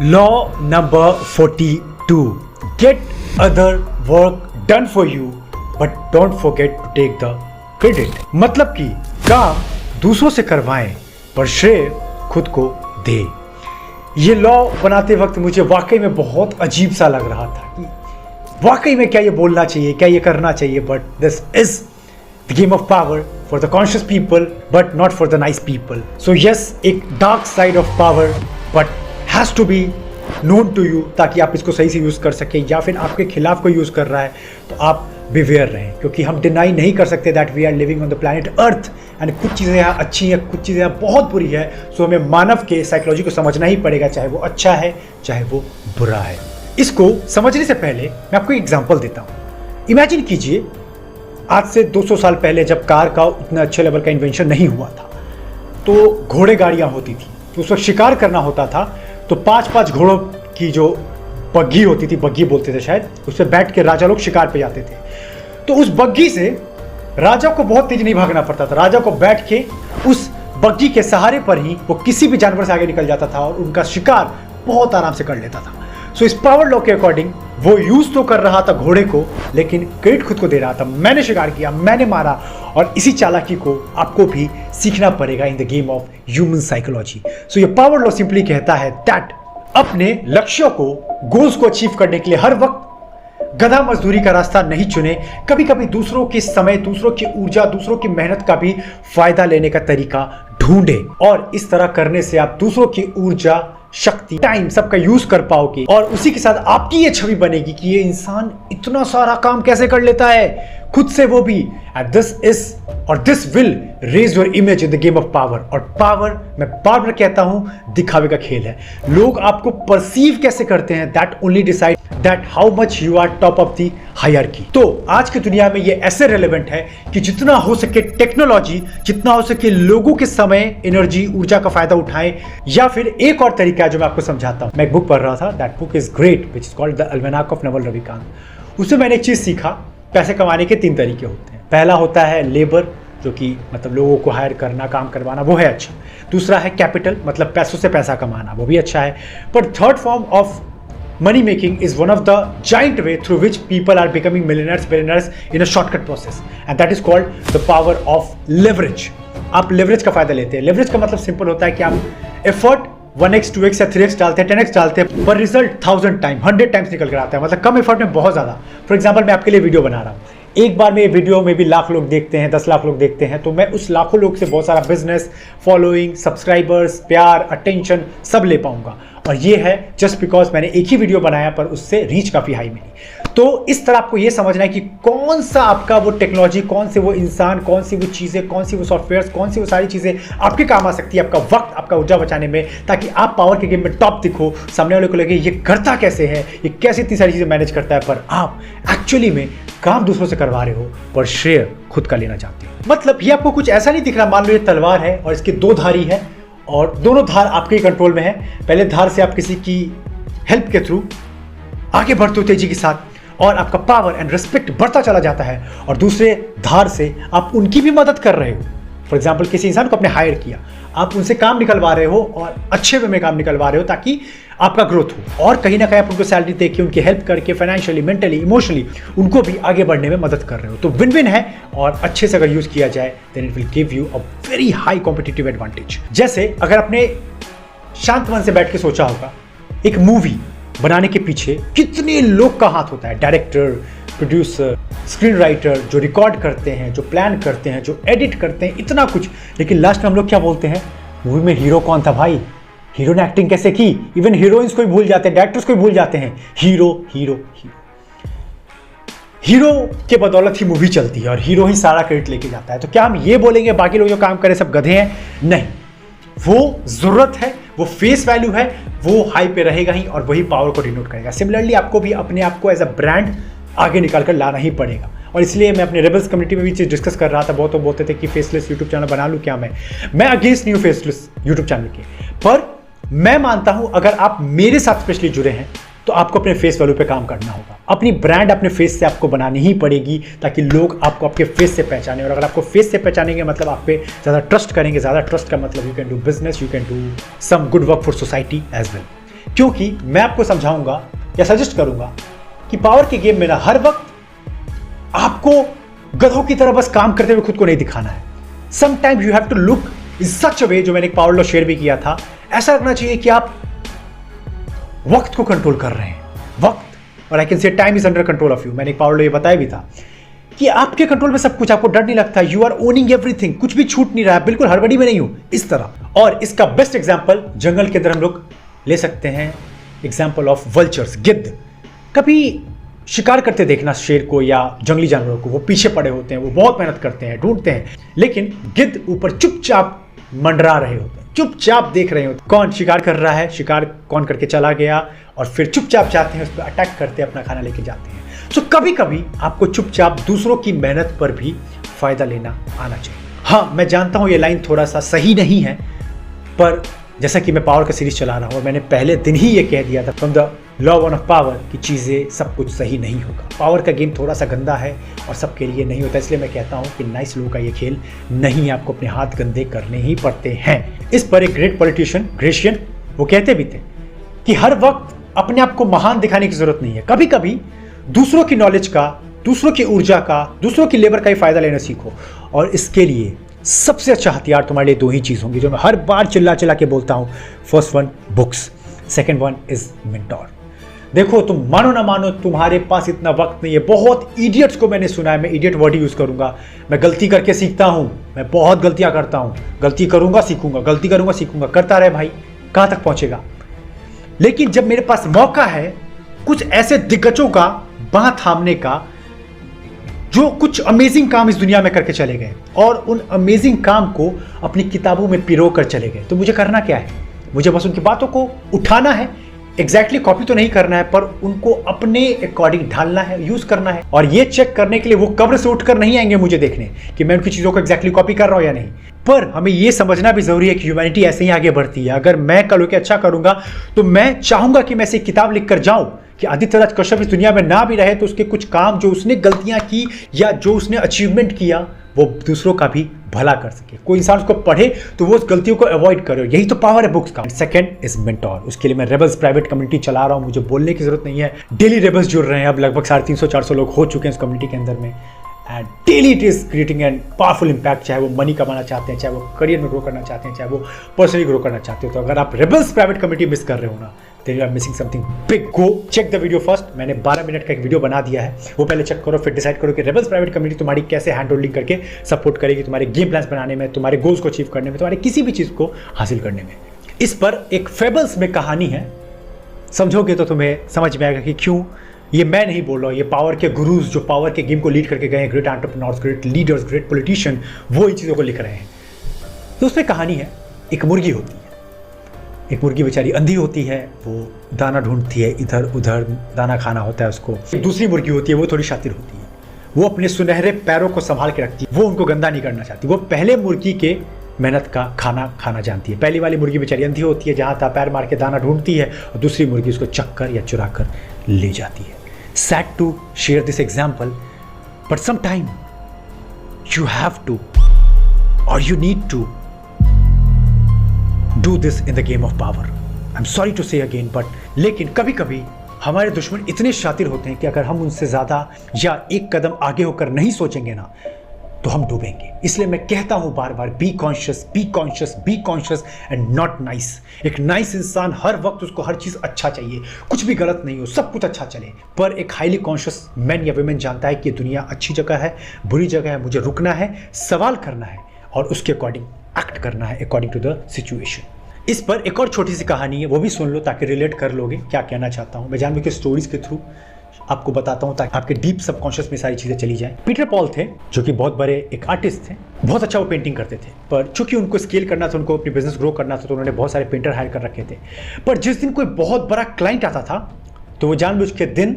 Law number 42. Get other work done for you, but don't forget to take the credit. मतलब कि काम दूसरों से करवाएं पर श्रेय खुद को दे। ये लॉ बनाते वक्त मुझे वाकई में बहुत अजीब सा लग रहा था कि वाकई में क्या ये बोलना चाहिए, क्या ये करना चाहिए, but this is the game of power for the conscious people but not for the nice people. So yes, एक dark side of power but has to be known to you, ताकि आप इसको सही से यूज़ कर सकें, या फिर आपके खिलाफ कोई यूज़ कर रहा है तो आप बिवेयर रहें, क्योंकि हम डिनाई नहीं कर सकते that we are living on the planet earth and कुछ चीज़ें यहाँ अच्छी हैं, कुछ चीज़ें यहाँ बहुत बुरी है। सो हमें मानव के साइकोलॉजी को समझना ही पड़ेगा, चाहे वो अच्छा है चाहे वो बुरा है। इसको समझने से पहले मैं आपको एक एग्जाम्पल देता हूँ। इमेजिन कीजिए आज से 200 साल पहले जब कार का उतना अच्छे लेवल का इन्वेंशन नहीं हुआ था तो घोड़े गाड़ियाँ होती थी, तो उस वक्त शिकार करना होता था तो 5-5 घोड़ों की जो बग्घी होती थी, बग्घी बोलते थे शायद, उस पर बैठ के राजा लोग शिकार पे जाते थे। तो उस बग्घी से राजा को बहुत तेज नहीं भागना पड़ता था, राजा को बैठ के उस बग्घी के सहारे पर ही वो किसी भी जानवर से आगे निकल जाता था और उनका शिकार बहुत आराम से कर लेता था। सो इस पावर लॉ के अकॉर्डिंग वो यूज तो कर रहा था घोड़े को, लेकिन क्रेडिट खुद को दे रहा था। मैंने शिकार किया, मैंने मारा, और इसी चालाकी को आपको भी सीखना पड़ेगा in the game of human psychology. So ये पावर लॉ सिंपली कहता है दैट अपने लक्ष्यों को, गोल्स को अचीव करने के लिए हर वक्त गधा मजदूरी का रास्ता नहीं चुने। कभी कभी दूसरों के समय, दूसरों की ऊर्जा, दूसरों की मेहनत का भी फायदा लेने का तरीका ढूंढे, और इस तरह करने से आप दूसरों की ऊर्जा, शक्ति, टाइम सबका यूज कर पाओगे, और उसी के साथ आपकी ये छवि बनेगी कि ये इंसान इतना सारा काम कैसे कर लेता है खुद से, वो भी। And this will raise your image in the game of power. और पावर, मैं बार बार कहता हूं, दिखावे का खेल है। लोग आपको परसीव कैसे करते हैं that only decide that how much you are top of the hierarchy. तो आज की दुनिया में ये ऐसे रेलेवेंट है कि जितना हो सके टेक्नोलॉजी, जितना हो सके लोगों के समय, एनर्जी, ऊर्जा का फायदा उठाएं। या फिर एक और तरीका है जो मैं आपको समझाता हूं। मैं एक बुक पढ़ रहा था, that book is great, which is called the Almanack of Naval Ravikant. उससे मैंने एक चीज सीखा, पैसे कमाने के 3 तरीके होते हैं। पहला होता है लेबर, जो कि मतलब लोगों को हायर करना, काम करवाना, वो है अच्छा। दूसरा है कैपिटल, मतलब पैसों से पैसा कमाना, वो भी अच्छा है। But third form of money making is one of the giant way through which people are becoming millionaires in a shortcut process, and that is called the power of leverage. आप leverage का फायदा लेते हैं। leverage का मतलब simple होता है कि आप एफर्ट 1x 2x या 3x डालते हैं, 10x डालते हैं, पर रिजल्ट 1000 टाइम, 100 टाइम्स निकल कर आता है। मतलब कम एफर्ट में बहुत ज्यादा। फॉर एग्जाम्पल, मैं आपके लिए वीडियो बना रहा हूँ, एक बार में वीडियो में भी लाख लोग देखते हैं, 10 लाख लोग देखते हैं, तो मैं उस लाखों लोग से बहुत सारा बिजनेस, फॉलोइंग, सब्सक्राइबर्स, प्यार, अटेंशन सब ले पाऊंगा। और ये है जस्ट बिकॉज मैंने एक ही वीडियो बनाया पर उससे रीच काफी हाई मिली। तो इस तरह आपको ये समझना है कि कौन सा आपका वो टेक्नोलॉजी, कौन से वो इंसान, कौन सी वो चीजें, कौन सी वो सॉफ्टवेयर, कौन सी वो सारी चीजें आपके काम आ सकती है आपका वक्त, आपका ऊर्जा बचाने में, ताकि आप पावर के गेम में टॉप दिखो, सामने वाले को लगे ये करता कैसे है, ये कैसे इतनी सारी चीजें मैनेज करता है, पर आप एक्चुअली में काम दूसरों से करवा रहे हो पर श्रेय खुद का लेना चाहते हो। मतलब ये आपको कुछ ऐसा नहीं दिख रहा। मान लो ये तलवार है और इसकी 2 धारी है और दोनों धार आपके कंट्रोल में है। पहले धार से आप किसी की हेल्प के थ्रू आगे बढ़ते हो तेजी के साथ और आपका पावर एंड रिस्पेक्ट बढ़ता चला जाता है, और दूसरे धार से आप उनकी भी मदद कर रहे हो। फॉर एग्जाम्पल, किसी इंसान को आपने हायर किया, आप उनसे काम निकलवा रहे हो और अच्छे वे में काम निकलवा रहे हो ताकि आपका ग्रोथ हो, और कहीं ना कहीं आप उनको सैलरी दे के, उनकी हेल्प करके, फाइनेंशियली, मेंटली, इमोशनली उनको भी आगे बढ़ने में मदद कर रहे हो। तो विन विन है, और अच्छे से अगर यूज किया जाए then it will give you a very high competitive advantage. जैसे अगर आपने शांत मन से बैठ के सोचा होगा, एक मूवी बनाने के पीछे कितने लोग का हाथ होता है, डायरेक्टर, प्रोड्यूसर, स्क्रीन राइटर, जो रिकॉर्ड करते हैं, जो प्लान करते हैं, जो एडिट करते हैं, इतना कुछ। लेकिन लास्ट में हम लोग क्या बोलते हैं, मूवी में हीरो कौन था भाई, हीरो ने एक्टिंग कैसे की, इवन हीरोइंस को भी भूल जाते हैं, डायरेक्टर्स को भी भूल जाते हैं। हीरो हीरो हीरो हीरो के बदौलत ही मूवी चलती है और हीरो ही सारा क्रेडिट लेके जाता है। तो क्या हम ये बोलेंगे बाकी लोग जो काम करें सब गधे हैं? नहीं, वो जरूरत है, वो फेस वैल्यू है, वो हाई पे रहेगा ही, और वही पावर को डिनोट करेगा। सिमिलरली आपको भी अपने आप को एज अ ब्रांड आगे निकाल कर लाना ही पड़ेगा। और इसलिए मैं अपने रेबल्स कम्युनिटी में भी चीज़ डिस्कस कर रहा था। बहुत तो बोलते थे कि फेसलेस यूट्यूब चैनल बना लूँ क्या मैं against new faceless YouTube channel के, पर मैं मानता हूं अगर आप मेरे साथ स्पेशली जुड़े हैं तो आपको अपने फेस वैल्यू पे काम करना होगा। अपनी ब्रांड अपने फेस से आपको बनानी ही पड़ेगी ताकि लोग आपको आपके फेस से पहचाने, और अगर आपको फेस से पहचानेंगे मतलब आप पे ज़्यादा ट्रस्ट करेंगे। ज़्यादा ट्रस्ट का मतलब you can do business, you can do some good work for society as well. क्योंकि मैं आपको समझाऊंगा या सजेस्ट करूंगा कि पावर के गेम में ना हर वक्त आपको गधों की तरह बस काम करते हुए खुद को नहीं दिखाना है। Sometimes you have to look in such a way, जो मैंने एक पावर लॉ शेयर भी किया था, ऐसा लगना चाहिए कि आप वक्त को कंट्रोल कर रहे हैं। वक्त, और आई कैन से time is under control of you. मैंने एक पावर लॉ ये बताया भी था कि आपके कंट्रोल में सब कुछ, आपको डर नहीं लगता, यू आर ओनिंग एवरीथिंग, कुछ भी छूट नहीं रहा है, बिल्कुल हड़बड़ी में नहीं हूं, इस तरह। और इसका बेस्ट एग्जांपल जंगल के अंदर हम लोग ले सकते हैं, एग्जांपल ऑफ वल्चर्स, गिद्ध। कभी शिकार करते देखना शेर को या जंगली जानवरों को, वो पीछे पड़े होते हैं, वो बहुत मेहनत करते हैं, ढूंढते हैं, लेकिन गिद्ध ऊपर चुपचाप मंडरा रहे होते हैं, चुपचाप देख रहे होते हैं कौन शिकार कर रहा है, शिकार कौन करके चला गया, और फिर चुपचाप जाते हैं उस पर अटैक करते हैं, अपना खाना लेके जाते हैं। सो कभी कभी आपको चुपचाप दूसरों की मेहनत पर भी फायदा लेना आना चाहिए। हाँ, मैं जानता हूं ये लाइन थोड़ा सा सही नहीं है, पर जैसा कि मैं पावर का सीरीज चला रहा हूं और मैंने पहले दिन ही ये कह दिया था from the law of power कि चीज़ें सब कुछ सही नहीं होगा। पावर का गेम थोड़ा सा गंदा है और सबके लिए नहीं होता, इसलिए मैं कहता हूं कि नाइस लोगों का ये खेल नहीं है, आपको अपने हाथ गंदे करने ही पड़ते हैं। इस पर एक ग्रेट पॉलिटिशियन ग्रेशियन वो कहते भी थे कि हर वक्त अपने आप को महान दिखाने की जरूरत नहीं है, कभी कभी दूसरों की नॉलेज का, दूसरों की ऊर्जा का, दूसरों की लेबर का ही फायदा लेना सीखो। और इसके लिए सबसे अच्छा हथियार तुम्हारे लिए दो ही चीज होंगी, जो मैं हर बार चिल्ला चिल्ला के बोलता हूं। First one books, second one is mentor. देखो, तुम मानो ना मानो, तुम्हारे पास इतना वक्त नहीं है। बहुत इडियट्स को मैंने सुना है, मैं इडियट वर्ड यूज करूंगा, मैं गलती करके सीखता हूं, मैं बहुत गलतियां करता हूं, गलती करूंगा सीखूंगा, गलती करूंगा सीखूंगा, करता रहे भाई, कहां तक पहुंचेगा। लेकिन जब मेरे पास मौका है कुछ ऐसे दिग्गजों का बाह थामने का, जो कुछ अमेजिंग काम इस दुनिया में करके चले गए और उन अमेजिंग काम को अपनी किताबों में पिरो कर चले गए, तो मुझे करना क्या है? मुझे बस उनकी बातों को उठाना है, एग्जैक्टली कॉपी तो नहीं करना है, पर उनको अपने अकॉर्डिंग ढालना है, यूज करना है। और ये चेक करने के लिए वो कब्र से उठकर नहीं आएंगे मुझे देखने कि मैं उनकी चीजों को एग्जैक्टली कॉपी कर रहा हूं या नहीं। पर हमें ये समझना भी जरूरी है कि ह्यूमैनिटी ऐसे ही आगे बढ़ती है। अगर मैं कल होकर अच्छा करूंगा तो मैं चाहूंगा कि मैं ऐसी किताब लिखकर जाऊं कि आदित्य राज कश्यप इस दुनिया में ना भी रहे तो उसके कुछ काम जो उसने गलतियां की या जो उसने अचीवमेंट किया वो दूसरों का भी भला कर सके। कोई इंसान उसको पढ़े तो वो उस गलतियों को अवॉइड करे। यही तो पावर है बुक्स का। Second is mentor. उसके लिए मैं रेबल्स प्राइवेट कम्युनिटी चला रहा हूं, मुझे बोलने की जरूरत नहीं है। डेली रेबल्स जुड़ रहे हैं, अब लगभग 350-400 लोग हो चुके हैं इस कम्युनिटी के अंदर में। And daily it is creating an powerful impact. चाहे वो मनी कमाना चाहते हैं, चाहे वो करियर में ग्रो करना चाहते हैं, चाहे वो पर्सनली ग्रो करना चाहते हो, तो अगर आप रेबल्स प्राइवेट कम्युनिटी मिस कर रहे हो ना, then you are missing something big. Go check the video first. मैंने 12 मिनट का एक वीडियो बना दिया है, वो पहले चेक करो, फिर डिसाइड करो कि रेबल्स प्राइवेट कम्युनिटी तुम्हारी कैसे हैंड होल्डिंग करके सपोर्ट करेगी तुम्हारे गेम प्लान्स बनाने में, तुम्हारे गोल्स को अचीव करने में, तुम्हारे किसी भी चीज को हासिल करने में। इस पर एक फेबल्स में कहानी है, समझोगे तो तुम्हें समझ में आएगा कि क्यों ये मैं नहीं बोल रहा हूँ, ये पावर के गुरुज जो पावर के गेम को लीड करके गए हैं, great entrepreneurs, great leaders, great politician, वो इन चीज़ों को लिख रहे हैं। तो उसमें कहानी है, एक मुर्गी होती है, एक मुर्गी बेचारी अंधी होती है, वो दाना ढूंढती है, इधर उधर दाना खाना होता है उसको। एक दूसरी मुर्गी होती है, वो थोड़ी शातिर होती है, वो अपने सुनहरे पैरों को संभाल के रखती है, वो उनको गंदा नहीं करना चाहती। वो पहले मुर्गी के मेहनत का खाना खाना जानती है। पहली वाली मुर्गी बेचारी अंधी होती है, जहाँ तहाँ पैर मार के दाना ढूंढती है, और दूसरी मुर्गी उसको चक्कर या चुरा कर ले जाती है। Sad to share this example, but sometime you have to or you need to do this in the game of power. I'm sorry to say again, but लेकिन कभी कभी हमारे दुश्मन इतने शातिर होते हैं कि अगर हम उनसे ज़्यादा या एक कदम आगे होकर नहीं सोचेंगे ना तो हम डूबेंगे। इसलिए मैं कहता हूं बार बार, be conscious, be conscious, be conscious and not nice. एक नाइस इंसान हर वक्त उसको हर चीज़ अच्छा चाहिए, कुछ भी गलत नहीं हो, सब कुछ अच्छा चले। पर एक हाईली कॉन्शियस मैन या वुमेन जानता है कि दुनिया अच्छी जगह है, बुरी जगह है, मुझे रुकना है, सवाल करना है और उसके अकॉर्डिंग एक्ट करना है, अकॉर्डिंग टू द सिचुएशन। इस पर एक और छोटी सी कहानी है, वो भी सुन लो ताकि रिलेट कर लोगे क्या कहना चाहता हूँ। मैं जानबूझ के स्टोरीज के थ्रू आपको बताता हूं ताकि आपके डीप सबकॉन्शियस में सारी चीजें चली जाएं। पीटर पॉल थे जो कि बहुत बड़े एक आर्टिस्ट थे, बहुत अच्छा वो पेंटिंग करते थे, पर चूंकि उनको स्केल करना था, उनको अपनी बिजनेस ग्रो करना था, तो उन्होंने बहुत सारे पेंटर हायर कर रखे थे। पर जिस दिन कोई बहुत बड़ा क्लाइंट आता था तो वो जानबूझ के दिन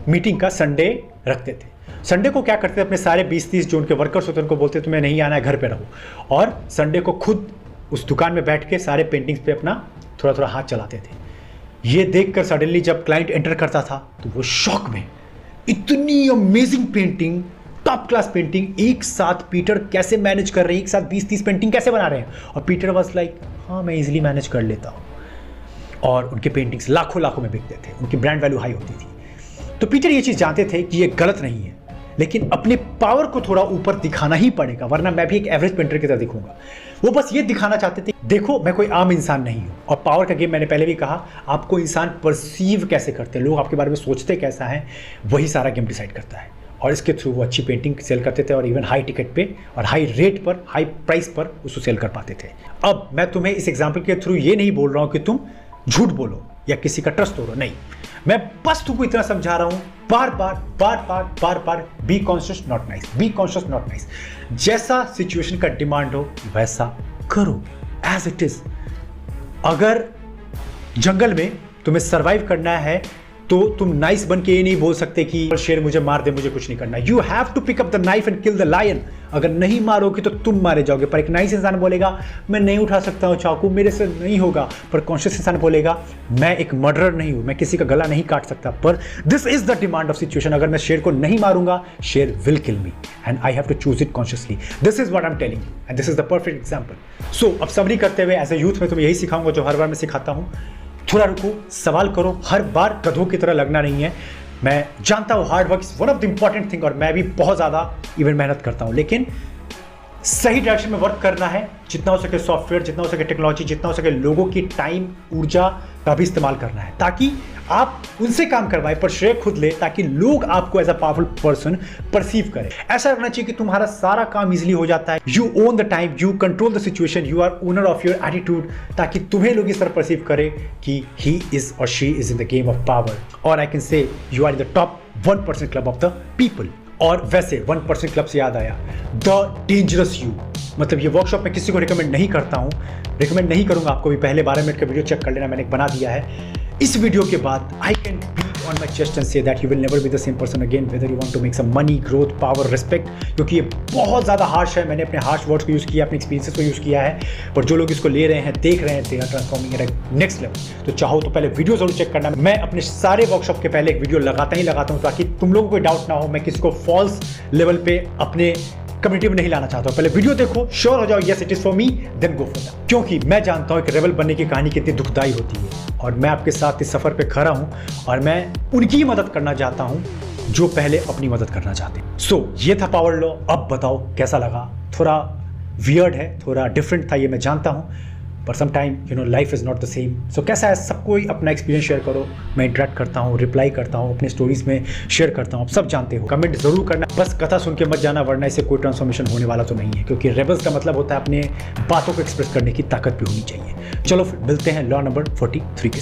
मीटिंग का संडे रखते थे। संडे को क्या करते थे, अपने सारे 20-30 जो उनके वर्कर्स होते उनको बोलते तुम्हें नहीं आना है, घर पे रहो, और संडे को खुद उस दुकान में बैठ के सारे पेंटिंग्स पे अपना थोड़ा थोड़ा हाथ चलाते थे। ये देखकर सडनली जब क्लाइंट एंटर करता था तो वो शॉक में, इतनी amazing painting, top class painting एक साथ पीटर कैसे मैनेज कर रहे हैं, एक साथ 20-30 पेंटिंग कैसे बना रहे हैं। और पीटर वाज लाइक हाँ मैं इजीली मैनेज कर लेता हूँ। और उनके पेंटिंग्स लाखों लाखों में बिकते थे, उनकी ब्रांड वैल्यू हाई होती थी। तो पीटर ये चीज़ जानते थे कि ये गलत नहीं है, लेकिन अपने पावर को थोड़ा ऊपर दिखाना ही पड़ेगा, वरना मैं भी एक एवरेज पेंटर की तरह दिखूंगा। वो बस ये दिखाना चाहते थे, देखो मैं कोई आम इंसान नहीं हूँ। और पावर का गेम मैंने पहले भी कहा, आपको इंसान परसीव कैसे करते हैं, लोग आपके बारे में सोचते कैसा है, वही सारा गेम डिसाइड करता है। और इसके थ्रू वो अच्छी पेंटिंग सेल करते थे और इवन हाई टिकट पे और हाई रेट पर, हाई प्राइस पर उसको सेल कर पाते थे। अब मैं तुम्हें इस एग्जाम्पल के थ्रू ये नहीं बोल रहा हूँ कि तुम झूठ बोलो या किसी का ट्रस्ट तोड़ो, नहीं, मैं बस तुमको इतना समझा रहा हूं, बार बार be conscious not nice, be conscious not nice. जैसा सिचुएशन का डिमांड हो वैसा करो, एज इट इज। अगर जंगल में तुम्हें सरवाइव करना है तो तुम नाइस बन के ये नहीं बोल सकते कि शेर मुझे मार दे, मुझे कुछ नहीं करना। You have to pick up the knife and kill the lion. अगर नहीं मारोगे तो तुम मारे जाओगे। पर एक नाइस इंसान बोलेगा मैं नहीं उठा सकता हूँ चाकू, मेरे से नहीं होगा। पर कॉन्शियस इंसान बोलेगा मैं एक मर्डरर नहीं हूँ, मैं किसी का गला नहीं काट सकता। पर this is the demand of situation. अगर मैं शेर को नहीं मारूंगा, शेर will kill me and I have to choose it consciously. This is what I am telling and this is the perfect example. So अब समरी करते हुए एज ए यूथ में तुम्हें यही सिखाऊंगा जो हर बार मैं सिखाता हूँ, थोड़ा रुको, सवाल करो, हर बार गधों की तरह लगना नहीं है। मैं जानता हूँ hard work is one of the important thing और मैं भी बहुत ज़्यादा इवन मेहनत करता हूँ, लेकिन सही डायरेक्शन में वर्क करना है। जितना हो सके सॉफ्टवेयर, जितना हो सके टेक्नोलॉजी, जितना हो सके लोगों की टाइम, ऊर्जा का भी इस्तेमाल करना है ताकि आप उनसे काम करवाए पर श्रेय खुद ले, ताकि लोग आपको as a powerful person perceive करें। ऐसा लगना चाहिए कि तुम्हारा सारा काम इजीली हो जाता है। You own the time, you control the situation, you are owner of your attitude, ताकि तुम्हें लोग इस तरह परसीव करें कि ही इज और she is in the game of power, और I can say you are in the top 1% club of the people. और वैसे 1% क्लब से याद आया, द डेंजरस यू, मतलब ये वर्कशॉप मैं किसी को रिकमेंड नहीं करता हूँ, रिकमेंड नहीं करूँगा आपको भी। पहले 12 मिनट का वीडियो चेक कर लेना, मैंने एक बना दिया है। इस वीडियो के बाद I can beat on my chest and say that you will never be the same person again, whether you want to make some money, growth, power, respect, क्योंकि ये बहुत ज़्यादा हार्श है। मैंने अपने हार्श वर्ड्स को यूज़ किया, अपने एक्सपीरियंसेस को यूज़ किया है, और जो लोग इसको ले रहे हैं, देख रहे हैं, they are transforming at next level. तो चाहो तो पहले वीडियो जरूर चेक करना। मैं अपने सारे वर्कशॉप के पहले एक वीडियो लगाता हूँ ताकि तुम लोगों को डाउट ना हो, मैं किसी को फॉल्स लेवल पे अपने कम्युनिटी में नहीं लाना चाहता हूं। पहले वीडियो देखो, श्योर हो जाओ yes it is for me, then go for that. क्योंकि मैं जानता हूं एक रेबल बनने की कहानी कितनी दुखदाई होती है, और मैं आपके साथ इस सफर पे खड़ा हूं और मैं उनकी मदद करना चाहता हूं जो पहले अपनी मदद करना चाहते हैं। सो ये था पावर लॉ। अब बताओ कैसा लगा? थोड़ा वियर्ड है, थोड़ा डिफरेंट था, ये मैं जानता हूं, पर some time you know life is not the same. So कैसा है, सबको ही अपना एक्सपीरियंस शेयर करो। मैं इंटरेक्ट करता हूँ, रिप्लाई करता हूँ, अपने स्टोरीज में शेयर करता हूँ, आप सब जानते हो। कमेंट जरूर करना, बस कथा सुन के मत जाना, वरना इससे कोई ट्रांसफॉर्मेशन होने वाला तो नहीं है, क्योंकि रेबल्स का मतलब होता है अपने बातों को एक्सप्रेस करने की ताकत भी होनी चाहिए। चलो फिर मिलते हैं लॉ नंबर 43 के